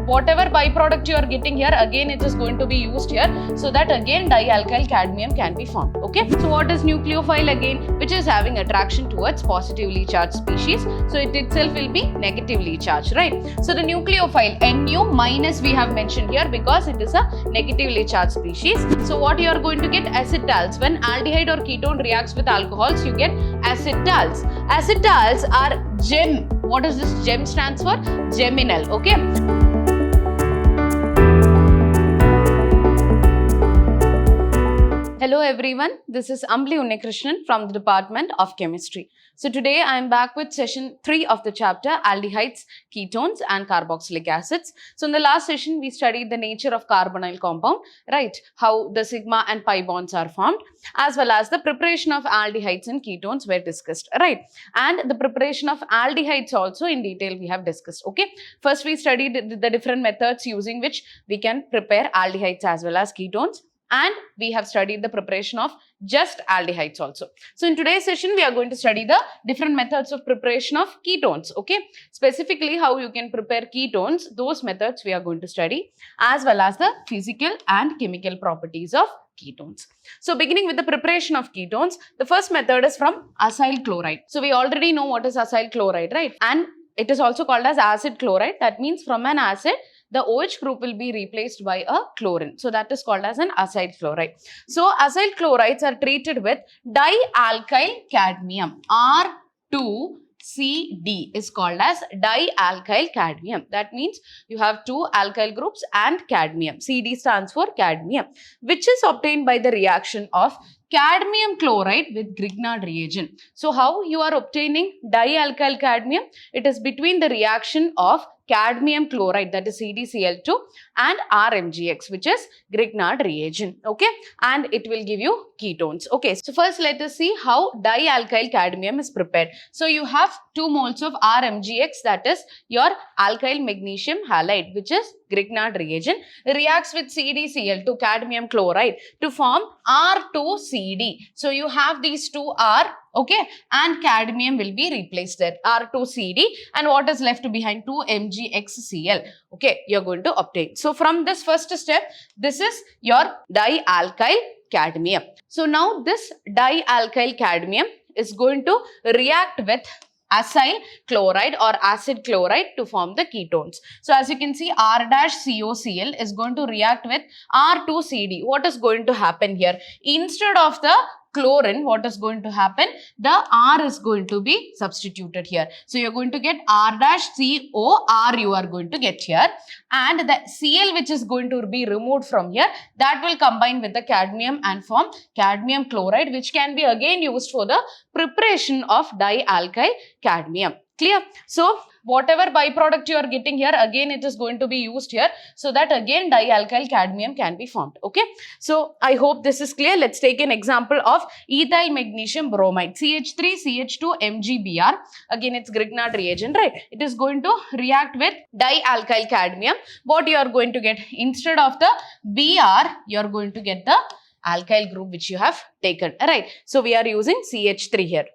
whatever byproduct you are getting here, again it is going to be used here, so that again dialkyl cadmium can be formed. Okay, so what is nucleophile again? Which is having attraction towards positively charged species, so it itself will be negatively charged, right? So the nucleophile, Nu minus we have mentioned here because it is a negatively charged species. So what you are going to get? Acetals. When aldehyde or ketone reacts with alcohols, you get acetals. Acetals are gem. What does this gem stands for? Geminal. Okay. Hello everyone, this is Ambli Unnikrishnan from the Department of Chemistry. So today I am back with session 3 of the chapter Aldehydes, Ketones and Carboxylic acids. So in the last session we studied the nature of carbonyl compound, right? How the sigma and pi bonds are formed, as well as the preparation of aldehydes and ketones were discussed, right? And the preparation of aldehydes also in detail we have discussed, okay? First we studied the different methods using which we can prepare aldehydes as well as ketones. And we have studied the preparation of just aldehydes also. So in today's session, we are going to study the different methods of preparation of ketones, okay? Specifically, how you can prepare ketones, those methods we are going to study, as well as the physical and chemical properties of ketones. So beginning with the preparation of ketones, the first method is from acyl chloride. So we already know what is acyl chloride, right? And it is also called as acid chloride. That means from an acid, the OH group will be replaced by a chlorine. So that is called as an acyl chloride. So acyl chlorides are treated with dialkyl cadmium. R2CD is called as dialkyl cadmium. That means you have two alkyl groups and cadmium. CD stands for cadmium, which is obtained by the reaction of cadmium chloride with Grignard reagent. So how you are obtaining dialkyl cadmium? It is between the reaction of cadmium chloride, that is CdCl2, and RMgX, which is Grignard reagent, okay? And it will give you ketones, okay? So first let us see how dialkyl cadmium is prepared. So you have 2 moles of RMgX, that is your alkyl magnesium halide, which is Grignard reagent, reacts with CdCl2, cadmium chloride, to form R2CD. So you have these two R, okay, and cadmium will be replaced there, R2CD, and what is left behind? 2MgXCl, okay, you are going to obtain. So from this first step, this is your dialkyl cadmium. So now this dialkyl cadmium is going to react with acyl chloride or acid chloride to form the ketones. So as you can see, R-COCl is going to react with R2CD. What is going to happen here? Instead of the chlorine, what is going to happen? The R is going to be substituted here. So you are going to get R-COR you are going to get here, and the Cl which is going to be removed from here, that will combine with the cadmium and form cadmium chloride, which can be again used for the preparation of dialkyl cadmium. Clear? So whatever byproduct you are getting here, again it is going to be used here, so that again dialkyl cadmium can be formed, okay? So I hope this is clear. Let's take an example of ethyl magnesium bromide, CH3CH2MgBr. Again it's Grignard reagent, right? It is going to react with dialkyl cadmium. What you are going to get? Instead of the Br, you are going to get the alkyl group which you have taken, right? So we are using CH3 here.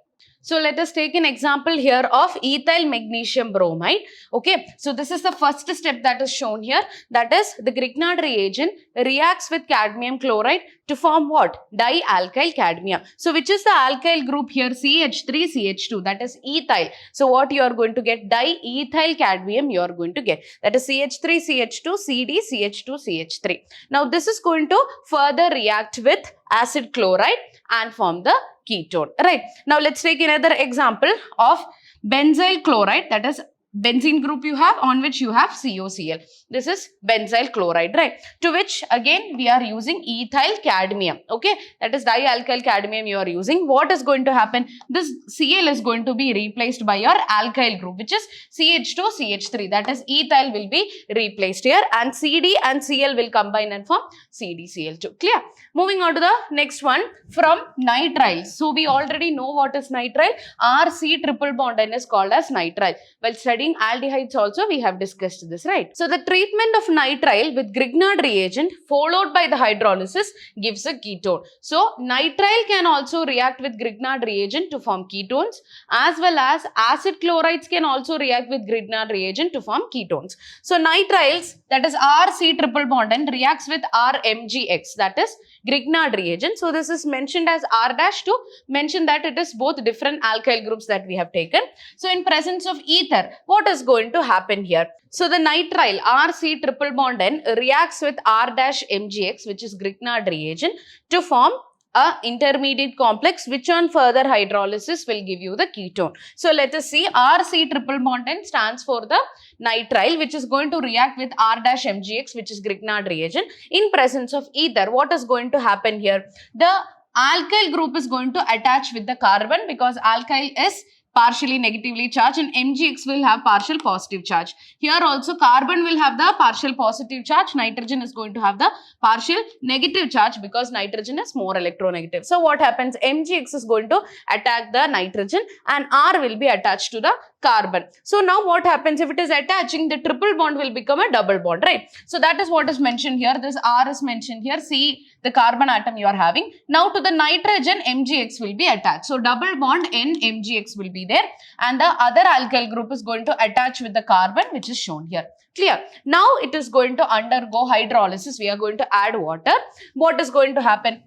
So let us take an example here of ethyl magnesium bromide. Okay, so this is the first step that is shown here. That is, the Grignard reagent reacts with cadmium chloride to form what? Dialkyl cadmium. So which is the alkyl group here? CH3CH2, that is ethyl. So what you are going to get? Diethyl cadmium you are going to get. That is CH3CH2 CdCH2CH3. Now this is going to further react with acid chloride and form the ketone, right? Now let's take another example of benzyl chloride, that is benzene group you have, on which you have COCl. This is benzyl chloride, right? To which again we are using ethyl cadmium, okay? That is dialkyl cadmium you are using. What is going to happen? This Cl is going to be replaced by your alkyl group, which is CH2CH3. That is ethyl will be replaced here, and CD and Cl will combine and form CdCl2. Clear? Moving on to the next one, from nitrile. So we already know what is nitrile. RC triple bond N is called as nitrile. While studying studying aldehydes also we have discussed this, right? So the treatment of nitrile with Grignard reagent followed by the hydrolysis gives a ketone. So nitrile can also react with Grignard reagent to form ketones, as well as acid chlorides can also react with Grignard reagent to form ketones. So nitriles, that is RC triple bond and reacts with RMgX, that is Grignard reagent. So this is mentioned as R dash to mention that it is both different alkyl groups that we have taken. So in presence of ether, what is going to happen here? So the nitrile RC triple bond N reacts with R dash MgX, which is Grignard reagent, to form a intermediate complex which on further hydrolysis will give you the ketone. So let us see, RC triple bond N stands for the nitrile which is going to react with R dash MgX, which is Grignard reagent. In presence of ether, what is going to happen here? The alkyl group is going to attach with the carbon because alkyl is partially negatively charged and MgX will have partial positive charge. Here also carbon will have the partial positive charge, nitrogen is going to have the partial negative charge because nitrogen is more electronegative. So what happens? MgX is going to attack the nitrogen and R will be attached to the carbon. So now what happens? If it is attaching, the triple bond will become a double bond, right? So that is what is mentioned here. This R is mentioned here. See the carbon atom you are having. Now to the nitrogen, MgX will be attached. So double bond N MgX will be there and the other alkyl group is going to attach with the carbon, which is shown here. Clear? Now it is going to undergo hydrolysis. We are going to add water. What is going to happen?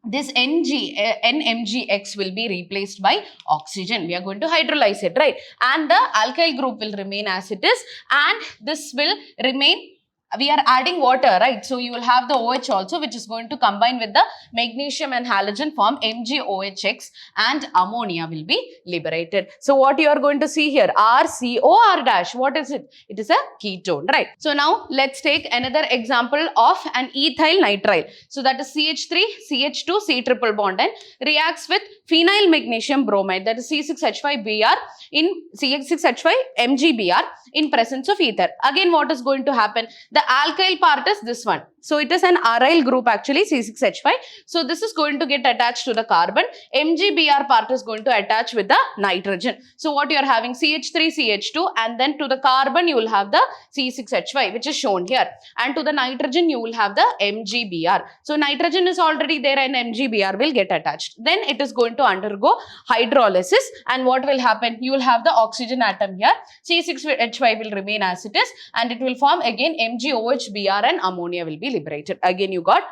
This NMgX will be replaced by oxygen. We are going to hydrolyze it, right? And the alkyl group will remain as it is and this will remain. We are adding water, right? So you will have the OH also, which is going to combine with the magnesium and halogen form MgOHX and ammonia will be liberated. So what you are going to see here, RCOR dash, what is it? It is a ketone, right? So now let's take another example of an ethyl nitrile. So that is CH3, CH2, C triple bond and reacts with phenyl magnesium bromide, that is C6H5Br in CH6H5 MgBr in presence of ether. Again, what is going to happen? The alkyl part is this one. So it is an aryl group actually, C6H5. So this is going to get attached to the carbon. MgBr part is going to attach with the nitrogen. So what you are having, CH3, CH2 and then to the carbon you will have the C6H5 which is shown here. And to the nitrogen you will have the MgBr. So nitrogen is already there and MgBr will get attached. Then it is going to undergo hydrolysis and what will happen? You will have the oxygen atom here. C6H5 will remain as it is and it will form again MgOHBr and ammonia will be liberated. Again you got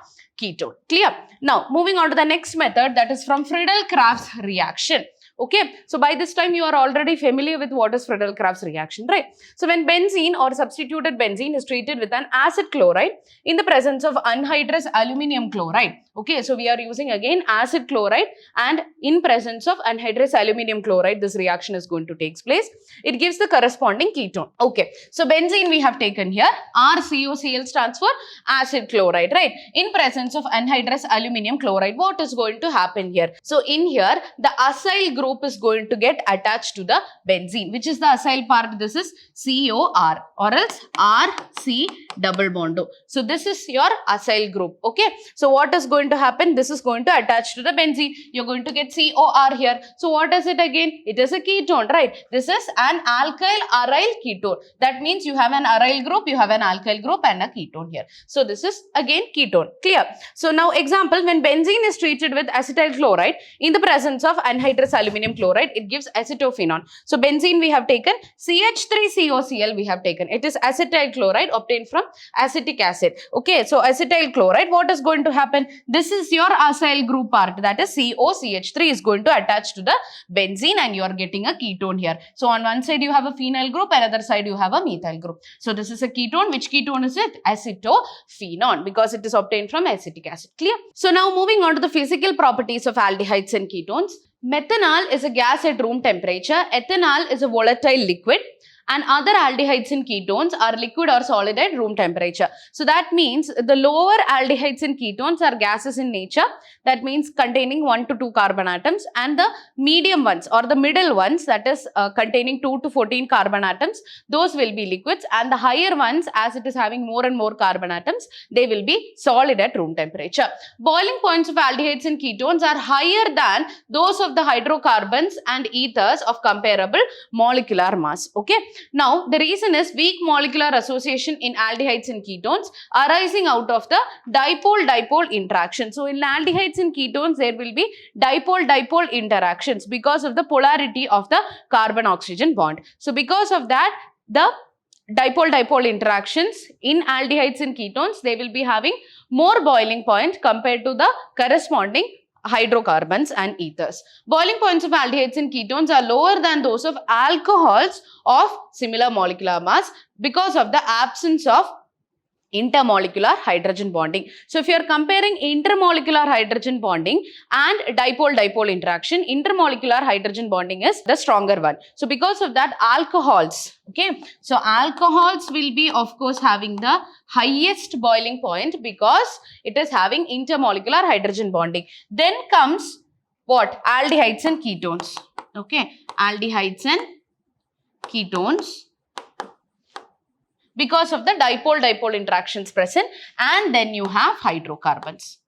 ketone. Clear? Now moving on to the next method, that is from Friedel-Crafts reaction. Okay, so by this time you are already familiar with what is Friedel-Crafts reaction, right? So when benzene or substituted benzene is treated with an acid chloride in the presence of anhydrous aluminium chloride. Okay, so we are using again acid chloride and in presence of anhydrous aluminium chloride, this reaction is going to take place. It gives the corresponding ketone. Okay, so benzene we have taken here, RCOCl stands for acid chloride, right? In presence of anhydrous aluminium chloride, what is going to happen here? So in here, the acyl group is going to get attached to the benzene. Which is the acyl part? This is COR or else RC double bond O. So this is your acyl group. Okay, so what is going to happen? This is going to attach to the benzene. You're going to get COR here. So what is it again? It is a ketone, right? This is an alkyl aryl ketone. That means you have an aryl group, you have an alkyl group and a ketone here. So this is again ketone. Clear? So now example, when benzene is treated with acetyl chloride in the presence of anhydrous aluminium chloride, it gives acetophenone. So benzene we have taken, CH3COCl we have taken. It is acetyl chloride obtained from acetic acid. Okay, so acetyl chloride, what is going to happen? This is your acyl group part, that is COCH3 is going to attach to the benzene and you are getting a ketone here. So on one side you have a phenyl group, another side you have a methyl group. So this is a ketone. Which ketone is it? Acetophenone, because it is obtained from acetic acid. Clear? So now moving on to the physical properties of aldehydes and ketones. Methanol is a gas at room temperature. Ethanol is a volatile liquid. And other aldehydes and ketones are liquid or solid at room temperature. So that means the lower aldehydes and ketones are gases in nature. That means containing 1 to 2 carbon atoms, and the medium ones or the middle ones, that is containing 2 to 14 carbon atoms, those will be liquids, and the higher ones, as it is having more and more carbon atoms, they will be solid at room temperature. Boiling points of aldehydes and ketones are higher than those of the hydrocarbons and ethers of comparable molecular mass. Okay. Now, the reason is weak molecular association in aldehydes and ketones arising out of the dipole-dipole interaction. So, in aldehydes and ketones, there will be dipole-dipole interactions because of the polarity of the carbon-oxygen bond. So, because of that, the dipole-dipole interactions in aldehydes and ketones, they will be having more boiling point compared to the corresponding hydrocarbons and ethers. Boiling points of aldehydes and ketones are lower than those of alcohols of similar molecular mass because of the absence of intermolecular hydrogen bonding. So, if you are comparing intermolecular hydrogen bonding and dipole-dipole interaction, intermolecular hydrogen bonding is the stronger one. So, because of that, alcohols, okay, so alcohols will be of course having the highest boiling point because it is having intermolecular hydrogen bonding. Then comes what? Aldehydes and ketones, okay, aldehydes and ketones, because of the dipole-dipole interactions present, and then you have hydrocarbons.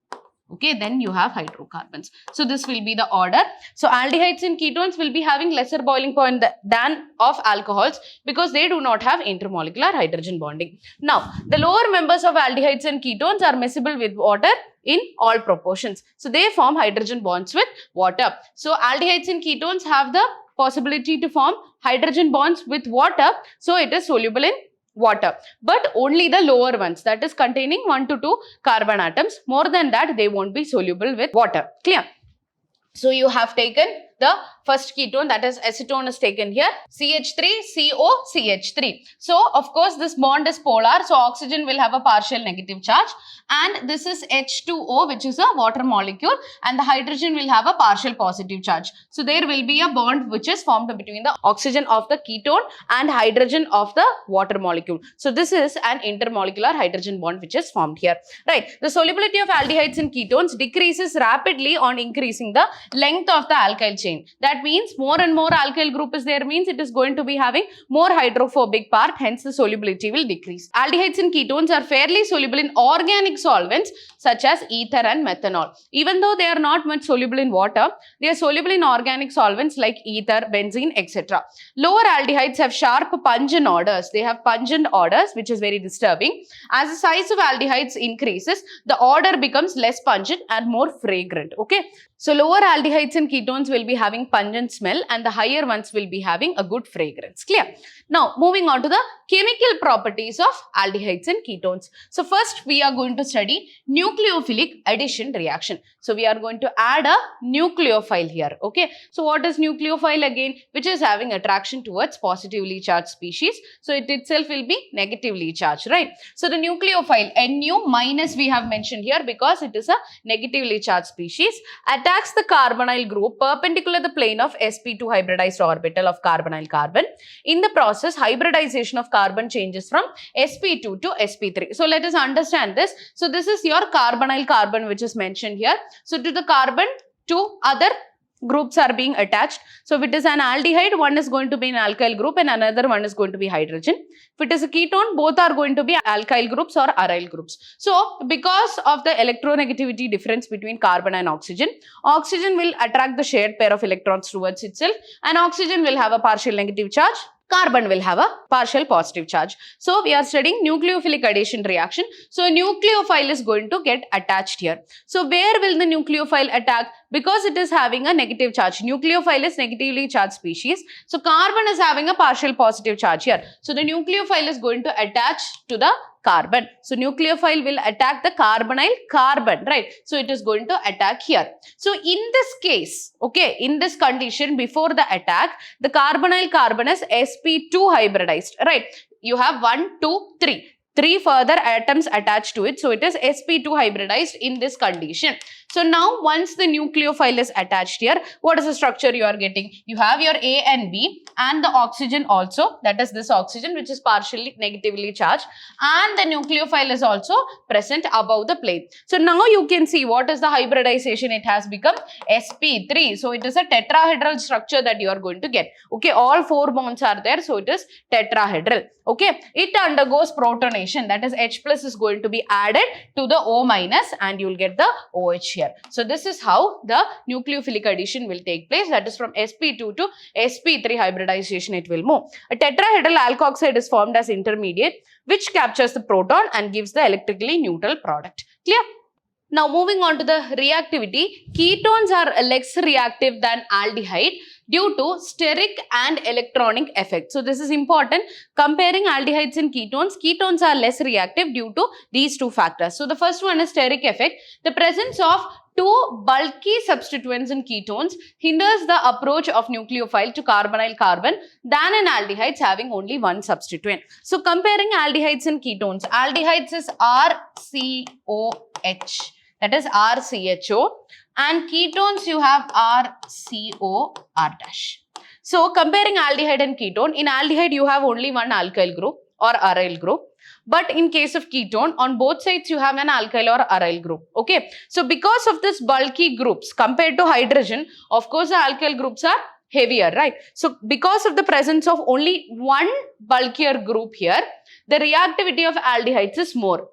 Okay, then you have hydrocarbons. So, this will be the order. So, aldehydes and ketones will be having lesser boiling point than of alcohols because they do not have intermolecular hydrogen bonding. Now, the lower members of aldehydes and ketones are miscible with water in all proportions. So, they form hydrogen bonds with water. So, aldehydes and ketones have the possibility to form hydrogen bonds with water. So, it is soluble in water, but only the lower ones, that is containing 1 to 2 carbon atoms. More than that, they won't be soluble with water. Clear? So, you have taken the first ketone, that is acetone is taken here, CH3COCH3. So, of course, this bond is polar. So, oxygen will have a partial negative charge, and this is H2O, which is a water molecule, and the hydrogen will have a partial positive charge. So, there will be a bond which is formed between the oxygen of the ketone and hydrogen of the water molecule. So, this is an intermolecular hydrogen bond which is formed here. Right. The solubility of aldehydes and ketones decreases rapidly on increasing the length of the alkyl chain. That means more and more alkyl group is there, means it is going to be having more hydrophobic part, hence the solubility will decrease. Aldehydes and ketones are fairly soluble in organic solvents such as ether and methanol. Even though they are not much soluble in water, they are soluble in organic solvents like ether, benzene, etc. Lower aldehydes have sharp pungent odors. They have pungent odors which is very disturbing. As the size of aldehydes increases, the odor becomes less pungent and more fragrant. Okay. So, lower aldehydes and ketones will be having pungent smell and the higher ones will be having a good fragrance. Clear? Now, moving on to the chemical properties of aldehydes and ketones. So, first we are going to study nucleophilic addition reaction. So, we are going to add a nucleophile here. Okay. So, what is nucleophile again? Which is having attraction towards positively charged species. So, it itself will be negatively charged, right? So, the nucleophile Nu minus we have mentioned here because it is a negatively charged species. Attacks the carbonyl group perpendicular to the plane of sp2 hybridized orbital of carbonyl carbon. In the process, hybridization of carbon changes from sp2 to sp3. So, let us understand this. So, this is your carbonyl carbon which is mentioned here. So, to the carbon, two other groups are being attached. So, if it is an aldehyde, one is going to be an alkyl group and another one is going to be hydrogen. If it is a ketone, both are going to be alkyl groups or aryl groups. So, because of the electronegativity difference between carbon and oxygen, oxygen will attract the shared pair of electrons towards itself and oxygen will have a partial negative charge. Carbon will have a partial positive charge. So, we are studying nucleophilic addition reaction. So, a nucleophile is going to get attached here. So, where will the nucleophile attack? Because it is having a negative charge. Nucleophile is negatively charged species. So, carbon is having a partial positive charge here. So, the nucleophile is going to attach to the carbon. So, nucleophile will attack the carbonyl carbon, right? So, it is going to attack here. So, in this case, okay, in this condition before the attack, the carbonyl carbon is sp2 hybridized, right? You have 1, 2, 3. 3 further atoms attached to it. So, it is sp2 hybridized in this condition. So, now once the nucleophile is attached here, what is the structure you are getting? You have your A and B and the oxygen also, that is this oxygen which is partially negatively charged, and the nucleophile is also present above the plane. So, now you can see what is the hybridization. It has become sp3. So, it is a tetrahedral structure that you are going to get. Okay, all 4 bonds are there. So, it is tetrahedral. Okay, it undergoes protonation, that is H plus is going to be added to the O minus and you will get the OH here. here. So this is how the nucleophilic addition will take place. That is from sp2 to sp3 hybridization it will move. A tetrahedral alkoxide is formed as intermediate which captures the proton and gives the electrically neutral product. Clear? Now moving on to the reactivity, ketones are less reactive than aldehyde due to steric and electronic effect. So this is important. Comparing aldehydes and ketones, ketones are less reactive due to these two factors. So the first one is steric effect. The presence of two bulky substituents in ketones hinders the approach of nucleophile to carbonyl carbon than in aldehydes having only one substituent. So comparing aldehydes and ketones, aldehydes is RCOH, that is RCHO, and ketones you have RCOR dash. So comparing aldehyde and ketone, in aldehyde you have only one alkyl group or aryl group. But in case of ketone, on both sides you have an alkyl or aryl group. Okay. So because of this bulky groups compared to hydrogen, of course the alkyl groups are heavier, right? So because of the presence of only one bulkier group here, the reactivity of aldehydes is more,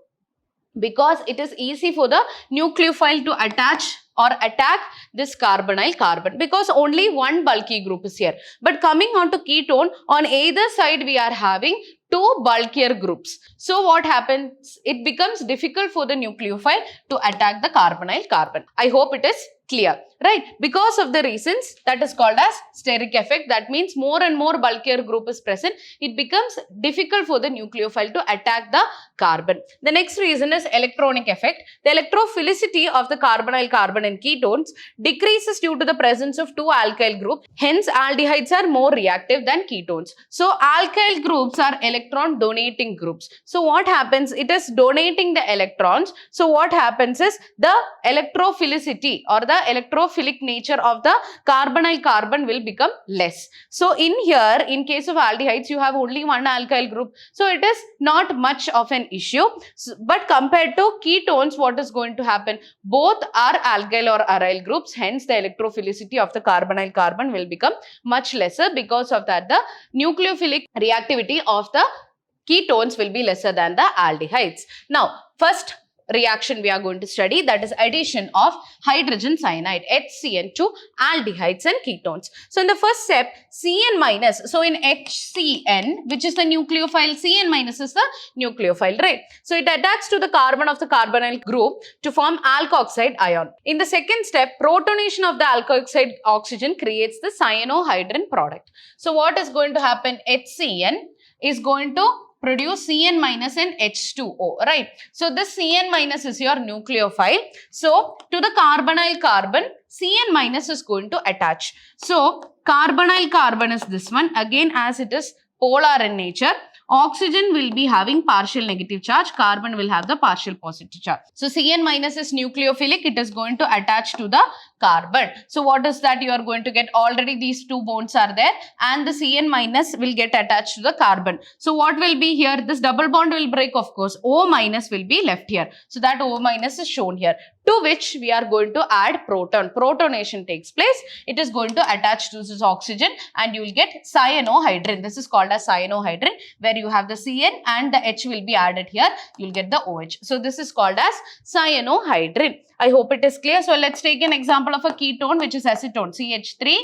because it is easy for the nucleophile to attach or attack this carbonyl carbon because only one bulky group is here. But coming on to ketone, on either side we are having two bulkier groups. So what happens? It becomes difficult for the nucleophile to attack the carbonyl carbon. I hope it is clear, right? Because of the reasons that is called as steric effect. That means more and more bulkier group is present. It becomes difficult for the nucleophile to attack the carbon. The next reason is electronic effect. The electrophilicity of the carbonyl carbon in ketones decreases due to the presence of two alkyl groups. Hence, aldehydes are more reactive than ketones. So, alkyl groups are electron donating groups. So, what happens? It is donating the electrons. So, what happens is the electrophilicity or the electrophilic nature of the carbonyl carbon will become less. So, in here, in case of aldehydes, you have only one alkyl group. So, it is not much of an issue. So, but compared to ketones, what is going to happen? Both are alkyl or aryl groups. Hence, the electrophilicity of the carbonyl carbon will become much lesser. Because of that, the nucleophilic reactivity of the ketones will be lesser than the aldehydes. Now, first reaction we are going to study, that is addition of hydrogen cyanide HCN to aldehydes and ketones. So in the first step, CN minus, so in HCN, which is the nucleophile, CN minus is the nucleophile, right? So it attacks to the carbon of the carbonyl group to form alkoxide ion. In the second step, protonation of the alkoxide oxygen creates the cyanohydrin product. So what is going to happen? HCN is going to produce CN minus and H2O, right? So this CN minus is your nucleophile. So to the carbonyl carbon, CN minus is going to attach. So carbonyl carbon is this one. Again, as it is polar in nature, oxygen will be having partial negative charge, carbon will have the partial positive charge. So CN minus is nucleophilic, it is going to attach to the carbon. So what is that? You are going to get already these two bonds are there and the CN minus will get attached to the carbon. So what will be here? This double bond will break, of course. O minus will be left here. So that O minus is shown here, to which we are going to add proton. Protonation takes place. It is going to attach to this oxygen and you will get cyanohydrin. This is called as cyanohydrin, where you have the CN and the H will be added here. You will get the OH. So this is called as cyanohydrin. I hope it is clear. So let's take an example of a ketone, which is acetone, CH3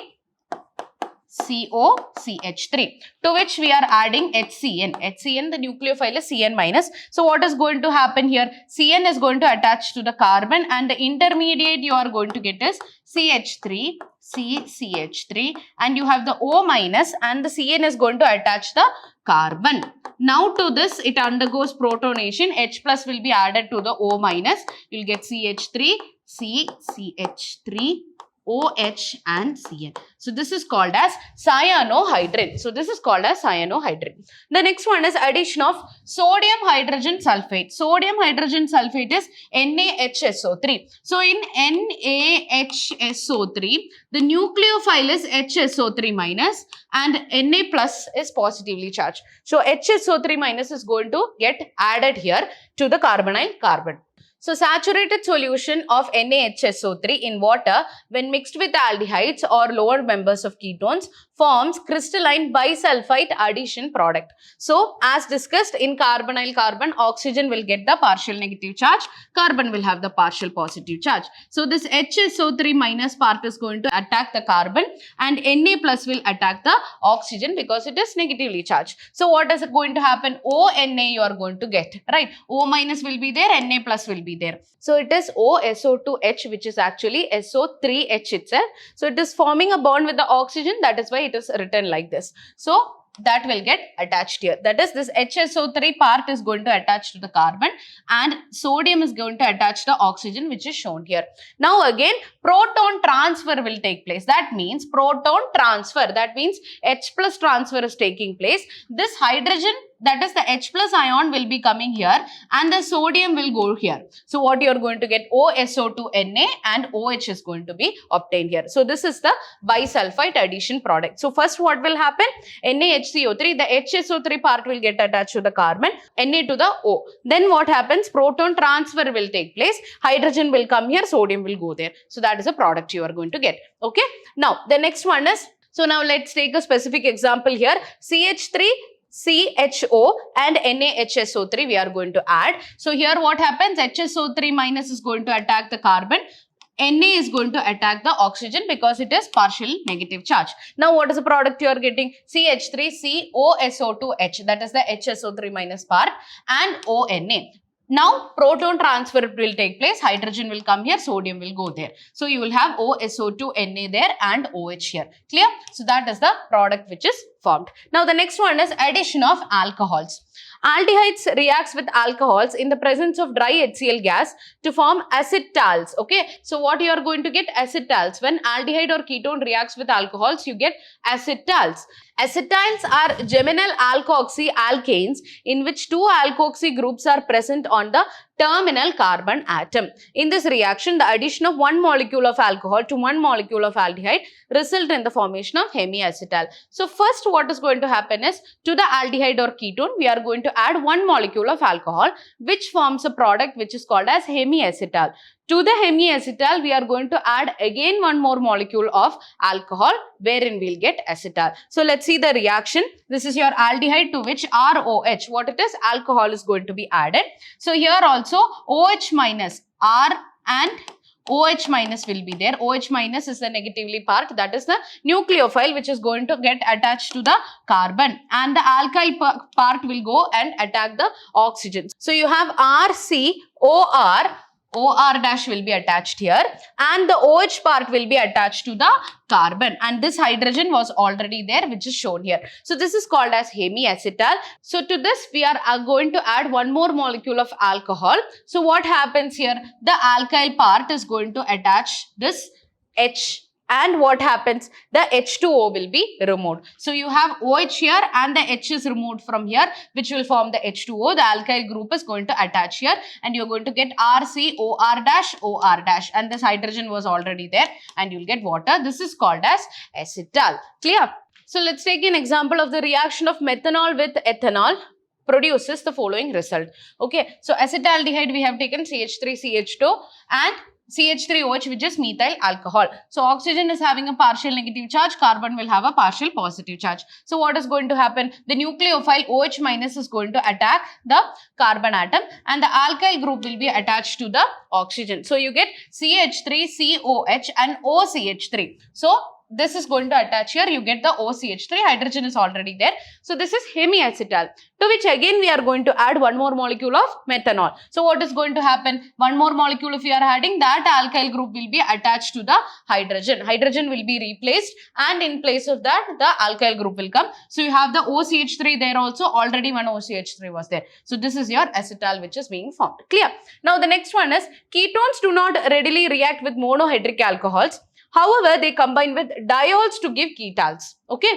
COCH3, to which we are adding HCN. HCN, the nucleophile is CN minus. So what is going to happen here? CN is going to attach to the carbon and the intermediate you are going to get is CH3, CCH3, and you have the O minus and the CN is going to attach the carbon. Now to this, it undergoes protonation. H plus will be added to the O minus. You will get CH3, CCH3, OH and CN. So this is called as cyanohydrin. So this is called as cyanohydrin. The next one is addition of sodium hydrogen sulfate. Sodium hydrogen sulfate is NaHSO3. So in NaHSO3, the nucleophile is HSO3 minus and Na plus is positively charged. So HSO3 minus is going to get added here to the carbonyl carbon. So saturated solution of NaHSO3 in water when mixed with aldehydes or lower members of ketones forms crystalline bisulfite addition product. So as discussed, in carbonyl carbon, oxygen will get the partial negative charge, carbon will have the partial positive charge. So this HSO3 minus part is going to attack the carbon and Na plus will attack the oxygen because it is negatively charged. So what is going to happen? ONA you are going to get, right? O minus will be there, Na plus will be there. So it is OSO2H, which is actually SO3H itself. So it is forming a bond with the oxygen. That is why it is written like this. So that will get attached here. That is, this HSO3 part is going to attach to the carbon and sodium is going to attach the oxygen, which is shown here. Now again, proton transfer will take place. That means proton transfer. That means H plus transfer is taking place. This hydrogen, that is the H plus ion, will be coming here and the sodium will go here. So what you are going to get? OSO2Na and OH is going to be obtained here. So this is the bisulfite addition product. So first what will happen? NaHCO3, the HSO3 part will get attached to the carbon, Na to the O. Then what happens? Proton transfer will take place. Hydrogen will come here, sodium will go there. So that is a product you are going to get. Okay. Now the next one is, so now let's take a specific example here. CH3, CHO and NaHSO3 we are going to add. So here what happens? HSO3 minus is going to attack the carbon. Na is going to attack the oxygen because it is partial negative charge. Now what is the product you are getting? CH3COSO2H, that is the HSO3 minus part, and ONA. Now proton transfer will take place, hydrogen will come here, sodium will go there. So you will have OSO2Na there and OH here. Clear? So that is the product which is formed. Now the next one is addition of alcohols. Aldehydes reacts with alcohols in the presence of dry HCl gas to form acetals. Okay, so what you are going to get? Acetals. When aldehyde or ketone reacts with alcohols, you get acetals. Acetals are geminal alkoxy alkanes in which two alkoxy groups are present on the terminal carbon atom. In this reaction, the addition of one molecule of alcohol to one molecule of aldehyde result in the formation of hemiacetal. So first what is going to happen is, to the aldehyde or ketone, we are going to add one molecule of alcohol which forms a product which is called as hemiacetal. To the hemiacetal, we are going to add again one more molecule of alcohol wherein we'll get acetal. So let's see the reaction. This is your aldehyde to which ROH, what it is? Alcohol is going to be added. So here also OH minus, R and OH minus will be there. OH minus is the negatively part, that is the nucleophile which is going to get attached to the carbon, and the alkyl part will go and attack the oxygen. So you have RCOR, OR dash will be attached here and the OH part will be attached to the carbon, and this hydrogen was already there which is shown here. So this is called as hemiacetal. So to this we are going to add one more molecule of alcohol. So what happens here? The alkyl part is going to attach this H, and what happens? The H2O will be removed. So you have OH here and the H is removed from here, which will form the H2O. The alkyl group is going to attach here and you're going to get RCOR dash OR dash, and this hydrogen was already there and you'll get water. This is called as acetal. Clear? So let's take an example of the reaction of methanol with ethanol produces the following result. Okay, so acetaldehyde we have taken CH3CH2 and CH3OH, which is methyl alcohol. So oxygen is having a partial negative charge, carbon will have a partial positive charge. So what is going to happen? The nucleophile OH minus is going to attack the carbon atom and the alkyl group will be attached to the oxygen. So you get CH3COH and OCH3. So this is going to attach here, you get the OCH3, hydrogen is already there. So this is hemiacetal, to which again we are going to add one more molecule of methanol. So what is going to happen? One more molecule if you are adding, that alkyl group will be attached to the hydrogen. Hydrogen will be replaced and in place of that the alkyl group will come. So you have the OCH3 there also, already one OCH3 was there. So this is your acetal which is being formed. Clear? Now the next one is, ketones do not readily react with monohydric alcohols. However, they combine with diols to give ketones. Okay.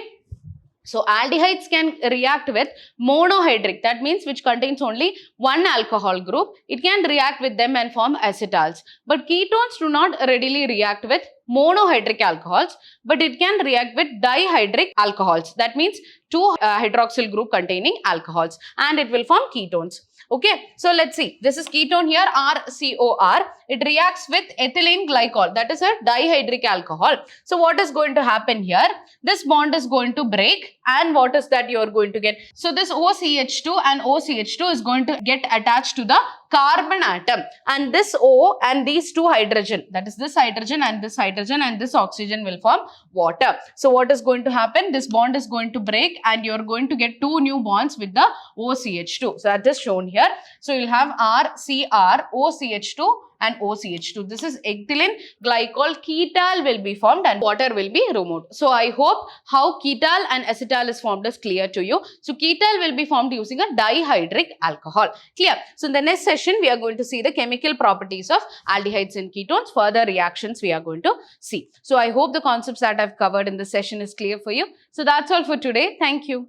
So aldehydes can react with monohydric, that means which contains only one alcohol group. It can react with them and form acetals. But ketones do not readily react with monohydric alcohols, but it can react with dihydric alcohols. That means two hydroxyl group containing alcohols, and it will form ketones. Okay, so let's see. This is ketone here, RCOR, it reacts with ethylene glycol, that is a dihydric alcohol. So what is going to happen here? This bond is going to break, and what is that you are going to get? So this OCH2 and OCH2 is going to get attached to the carbon atom, and this O and these two hydrogen, that is this hydrogen and this oxygen will form water. So what is going to happen? This bond is going to break and you are going to get two new bonds with the OCH2. So that is shown here. So you'll have RCr, OCH2 and OCH2. This is ethylene glycol ketal will be formed and water will be removed. So I hope how ketal and acetal is formed is clear to you. So ketal will be formed using a dihydric alcohol. Clear? So in the next session we are going to see the chemical properties of aldehydes and ketones. Further reactions we are going to see. So I hope the concepts that I've covered in this session is clear for you. So that's all for today. Thank you.